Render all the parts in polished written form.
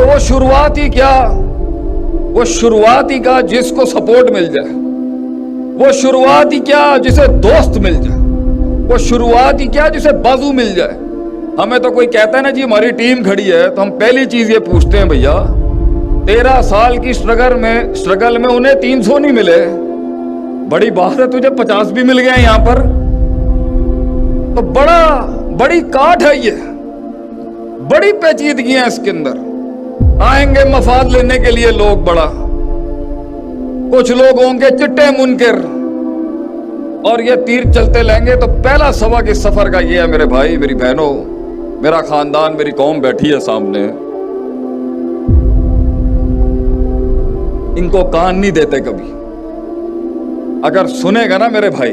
وہ शुरुआत ही क्या, वो शुरुआत ही क्या जिसको सपोर्ट मिल जाए, वो शुरुआत ही क्या जिसे दोस्त मिल जाए, वो शुरुआत ही क्या जिसे बाजू मिल जाए। हमें तो कोई कहता है ना जी हमारी टीम खड़ी है, तो हम पहली चीज ये पूछते हैं भैया 13 साल की स्ट्रगल में उन्हें 300 नहीं मिले, बड़ी बात है तुझे 50 भी मिल गए यहाँ पर, तो बड़ी काट है ये, बड़ी पेचीदगी है इसके अंदर। आएंगे मफाद लेने के लिए लोग, बड़ा कुछ लोग होंगे चिट्टे मुनकर और ये तीर चलते लेंगे। तो पहला सबक इस सफर का ये है मेरे भाई मेरी बहनों, मेरा खानदान मेरी कौम बैठी है सामने, इनको कान नहीं देते कभी। अगर सुनेगा ना मेरे भाई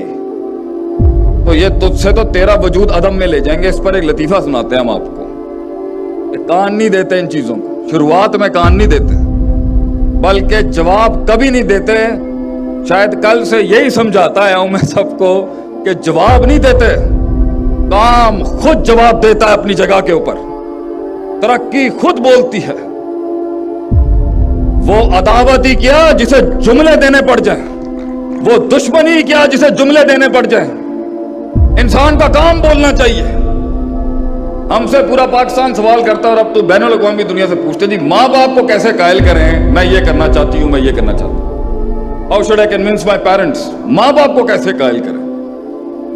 तो ये तुझसे तो तेरा वजूद अदम में ले जाएंगे। इस पर एक लतीफा सुनाते हैं हम आपको। कान नहीं देते इन चीजों को, शुरुआत में कान नहीं देते, बल्कि जवाब कभी नहीं देते। शायद कल से यही समझाता है मैं सबको कि जवाब नहीं देते, काम खुद जवाब देता है अपनी जगह के ऊपर, तरक्की खुद बोलती है। वो अदावत ही क्या जिसे जुमले देने पड़ जाए, वो दुश्मनी क्या जिसे जुमले देने पड़ जाए। इंसान का काम बोलना चाहिए। हमसे पूरा पाकिस्तान सवाल करता है और अब तो बैनुल अक़वामी दुनिया से पूछते जी माँ बाप को कैसे कायल करें, मैं ये करना चाहती हूँ, मैं ये करना चाहती हूँ, how should I convince my parents. माँ बाप को कैसे कायल करें,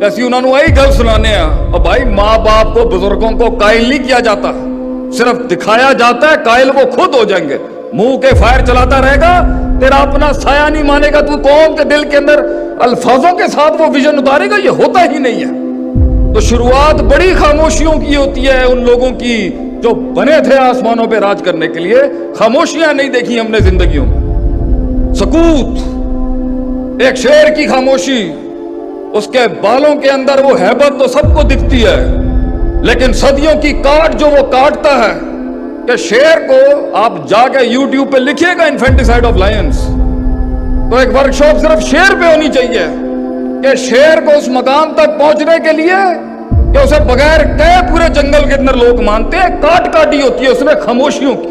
ऐसी उन्होंने वही गल सुनाने हैं। और भाई माँ बाप को बुजुर्गों को कायल नहीं किया जाता, सिर्फ दिखाया जाता है, कायल वो खुद हो जाएंगे। मुंह के फायर चलाता रहेगा, तेरा अपना साया नहीं मानेगा, तू कौम के दिल के अंदर अल्फाजों के साथ वो विजन उतारेगा, ये होता ही नहीं है। तो शुरुआत बड़ी खामोशियों की होती है उन लोगों की जो बने थे आसमानों पे राज करने के लिए। खामोशियां नहीं देखी हमने जिंदगियों में, सकूत, एक शेर की खामोशी, उसके बालों के अंदर वो हैबत तो सबको दिखती है, लेकिन सदियों की काट जो वो काटता है कि शेर को आप जाके यूट्यूब पे लिखिएगा इन्फेंटिसाइड ऑफ लायंस, तो एक वर्कशॉप सिर्फ शेर पे होनी चाहिए कि शेर को उस मकाम तक पहुंचने के लिए कि उसे बगैर कहे पूरे जंगल के अंदर लोग मानते हैं, काट काटी होती है उसमें खामोशियों की।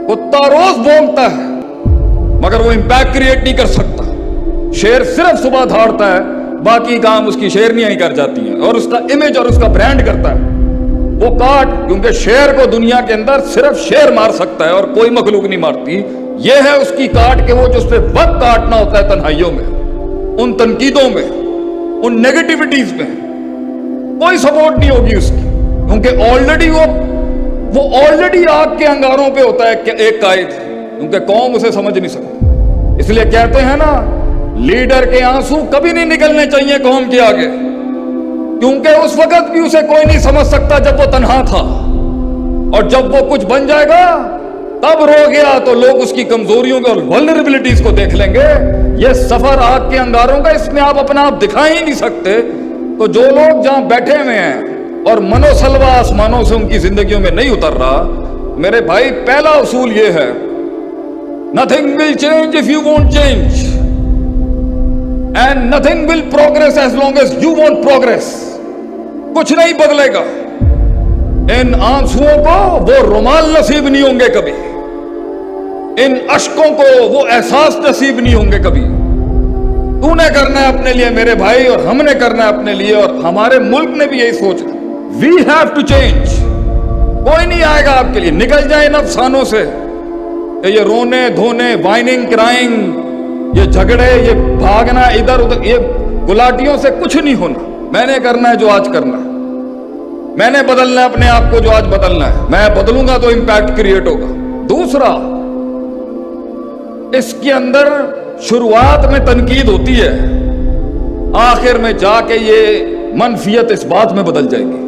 कुत्ता रोज भौंकता है मगर वो इंपैक्ट क्रिएट नहीं कर सकता। शेर सिर्फ सुबह दौड़ता है, बाकी काम उसकी शेरनियां ही कर जाती हैं और उसका इमेज और उसका ब्रांड करता है। वो काट, क्योंकि शेर को दुनिया के अंदर सिर्फ शेर मार सकता है और कोई मखलूक नहीं मारती। ये है उसकी काट के वो जो उस पर वक्त काटना होता है तन्हाइयों में, उन तनकीदों में, उन नेगेटिविटीज में कोई सपोर्ट नहीं होगी उसकी, क्योंकि ऑलरेडी वो ऑलरेडी आग के अंगारों पे होता है एक कायद, क्योंकि कौम उसे समझ नहीं सकती। इसलिए कहते हैं ना लीडर के आंसू कभी नहीं निकलने चाहिए कौम के आगे, क्योंकि उस वक्त भी उसे कोई नहीं समझ सकता जब वो तन्हा था, और जब वो कुछ बन जाएगा तब रो गया तो लोग उसकी कमजोरियों को और वल्नरेबिलिटीज को देख लेंगे। ये सफर आग के अंगारों का, इसमें आप अपना आप दिखा ही नहीं सकते। तो जो लोग जहां बैठे हुए हैं और मनोसलवा आसमानों से उनकी जिंदगियों में नहीं उतर रहा, मेरे भाई पहला उसूल ये है, nothing will change if you won't change and nothing will progress as long as you won't progress. कुछ नहीं बदलेगा। इन आंसुओं को वो रुमाल नसीब नहीं होंगे कभी, इन अश्कों को वो एहसास नसीब नहीं होंगे कभी। तूने करना है अपने लिए मेरे भाई, और हमने करना है अपने लिए, और हमारे मुल्क ने भी यही सोचना, वी हैव टू चेंज। कोई नहीं आएगा आपके लिए, निकल जाए इन अफसानों से, ये रोने धोने, वाइनिंग क्राइंग, ये झगड़े, ये भागना इधर उधर, ये गुलाटियों से कुछ नहीं होना। मैंने करना है जो आज करना है, मैंने बदलना है अपने आप को जो आज बदलना है। मैं बदलूंगा तो इंपैक्ट क्रिएट होगा। दूसरा, इसके अंदर शुरुआत में तनकीद होती है, आखिर में जाके ये मनफियत इस बात में बदल जाएगी।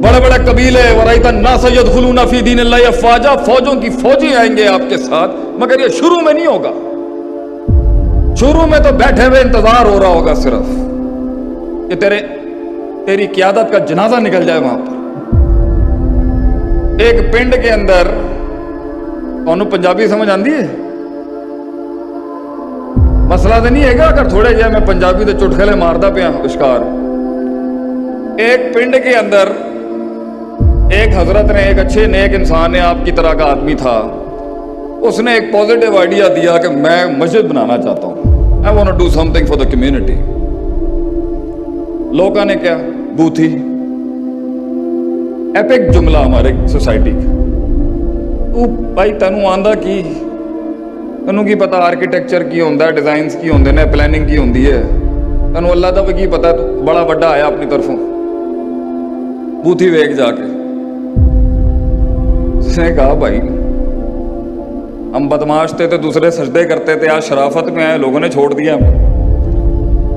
बड़े बड़े कबीले वराइतन ना सैयद खुलूना फी दीन अल्लाह अफवाजा, फौजों की फौजी आएंगे आपके साथ, मगर ये शुरू में नहीं होगा। शुरू में तो बैठे हुए इंतजार हो रहा होगा सिर्फ कि तेरी क़यादत का जनाजा निकल जाए वहां पर। एक पिंड के अंदर, ਤੁਹਾਨੂੰ पंजाबी समझ आती है? मसला तो नहीं है अगर थोड़े जिहा मैं पंजाबी के चुटकुले मारदा पिया विशकार। एक पिंड के अंदर ایک حضرت نے, ایک اچھے نیک انسان نے, آپ کی طرح کا آدمی تھا, اس نے ایک پازیٹیو آئیڈیا دیا کہ میں مسجد بنانا چاہتا ہوں, I want to do something for the community. لوگوں نے کیا بوتھی ایپک جملہ ہمارے سوسائٹی کا, تو بھائی تینوں آندا کی, تینوں کی پتا آرکیٹیکچر کی ہوندہ ہے, ڈیزائنز کی ہوندے نے, پلاننگ کی ہوندی ہے, تینوں اللہ دا بھی کی پتا ہے, تو بڑا بڑا آیا اپنی طرفوں بوتھی ویگ جا کے. اس نے کہا بھائی ہم بدماش تھے تو دوسرے سجدے کرتے تھے, آج شرافت میں آئے, لوگوں نے چھوڑ دیا ہمیں,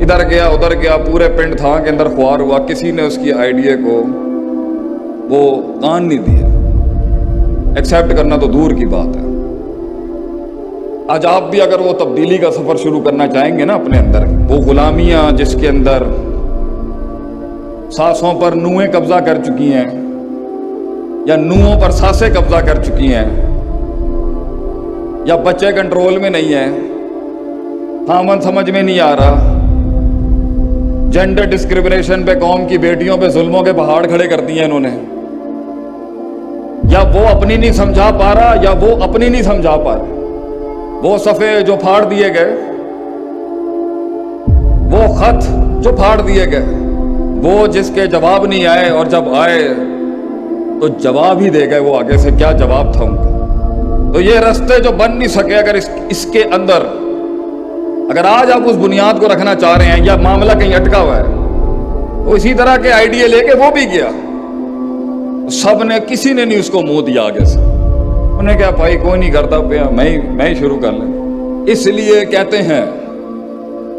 ادھر گیا ادھر گیا, پورے پنڈ تھا کے اندر خوار ہوا, کسی نے اس کی آئیڈیا کو وہ کان نہیں دیا, ایکسیپٹ کرنا تو دور کی بات ہے. آج آپ بھی اگر وہ تبدیلی کا سفر شروع کرنا چاہیں گے نا اپنے اندر, وہ غلامیاں جس کے اندر سانسوں پر نوئیں قبضہ کر چکی ہیں یا نوؤں پر سانسیں قبضہ کر چکی ہیں, یا بچے کنٹرول میں نہیں ہیں, خامن سمجھ میں نہیں آ رہا, جینڈر ڈسکریمنیشن پہ, قوم کی بیٹیوں پہ ظلموں کے پہاڑ کھڑے کر دیے انہوں نے, یا وہ اپنی نہیں سمجھا پا رہا یا وہ اپنی نہیں سمجھا پا رہا. وہ صفحے جو پھاڑ دیے گئے, وہ خط جو پھاڑ دیے گئے, وہ جس کے جواب نہیں آئے, اور جب آئے تو جواب ہی دے گئے وہ آگے سے, کیا جواب تھا ان کا. تو یہ رستے جو بن نہیں سکے, اگر اس کے اندر اگر آج آپ اس بنیاد کو رکھنا چاہ رہے ہیں, یا معاملہ کہیں اٹکا ہوا ہے, تو اسی طرح کے آئیڈیا لے کے وہ بھی گیا, سب نے, کسی نے نہیں اس کو منہ دیا آگے سے. انہیں کہا بھائی کوئی نہیں کرتا پیا, میں ہی شروع کر لیں. اس لیے کہتے ہیں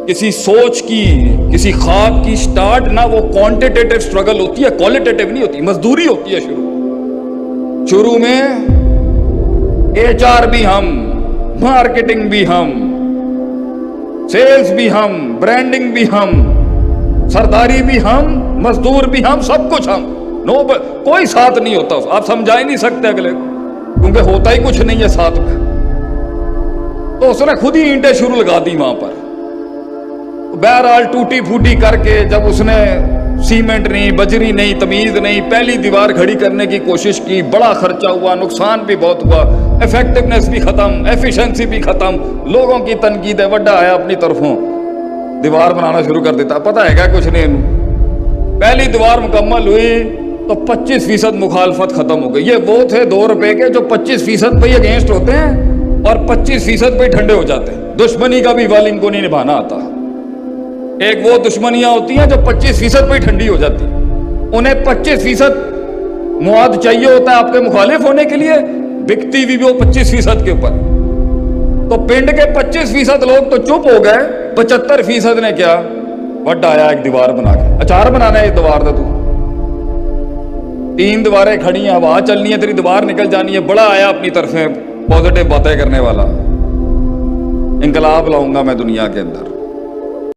کسی سوچ کی, کسی خواب کی سٹارٹ نہ وہ کوانٹیٹیو سٹرگل ہوتی ہے, کوالٹیٹیو نہیں ہوتی, مزدوری ہوتی ہے. شروع میں HR بھی ہم, مارکیٹنگ بھی ہم, سیلز بھی ہم, برانڈنگ بھی ہم, سرداری بھی ہم, مزدور بھی ہم, سب کچھ ہم. کوئی ساتھ نہیں ہوتا, آپ سمجھا ہی نہیں سکتے اگلے کو, کیونکہ ہوتا ہی کچھ نہیں ہے ساتھ میں. تو اس نے خود ہی اینٹیں شروع لگا دی وہاں پر. بہرحال ٹوٹی پھوٹی کر کے جب اس نے سیمنٹ نہیں, بجری نہیں, تمیز نہیں, پہلی دیوار کھڑی کرنے کی کوشش کی, بڑا خرچہ ہوا, نقصان بھی بہت ہوا, ایفیکٹونیس بھی ختم, ایفیشنسی بھی ختم, لوگوں کی تنقید ہے, وڈا آیا اپنی طرفوں, دیوار بنانا شروع کر دیتا. پتہ ہے کیا کچھ نہیں, پہلی دیوار مکمل ہوئی تو 25% مخالفت ختم ہو گئی. یہ وہ تھے 2 روپے کے جو 25% پہ اگینسٹ ہوتے ہیں اور 25% پہ ٹھنڈے ہو جاتے ہیں. دشمنی کا بھی ول ان کو نہیں نبھانا آتا. ایک وہ دشمنیاں ہوتی ہیں جو 25% پہ ٹھنڈی ہو جاتی ہیں, انہیں 25% مواد چاہیے ہوتا ہے آپ کے مخالف ہونے کے لیے, بکتی بھی وہ 25% کے اوپر. تو پنڈ کے 25% لوگ تو چپ ہو گئے, 75% نے کیا وڈا آیا ایک دیوار بنا کے. اچار بنانا ہے یہ دیوار کا, تو 3 دیواریں کھڑی ہیں, ہوا چلنی ہے, تیری دیوار نکل جانی ہے. بڑا آیا اپنی طرف پازیٹیو باتیں کرنے والا, انقلاب لاؤں گا میں دنیا کے اندر.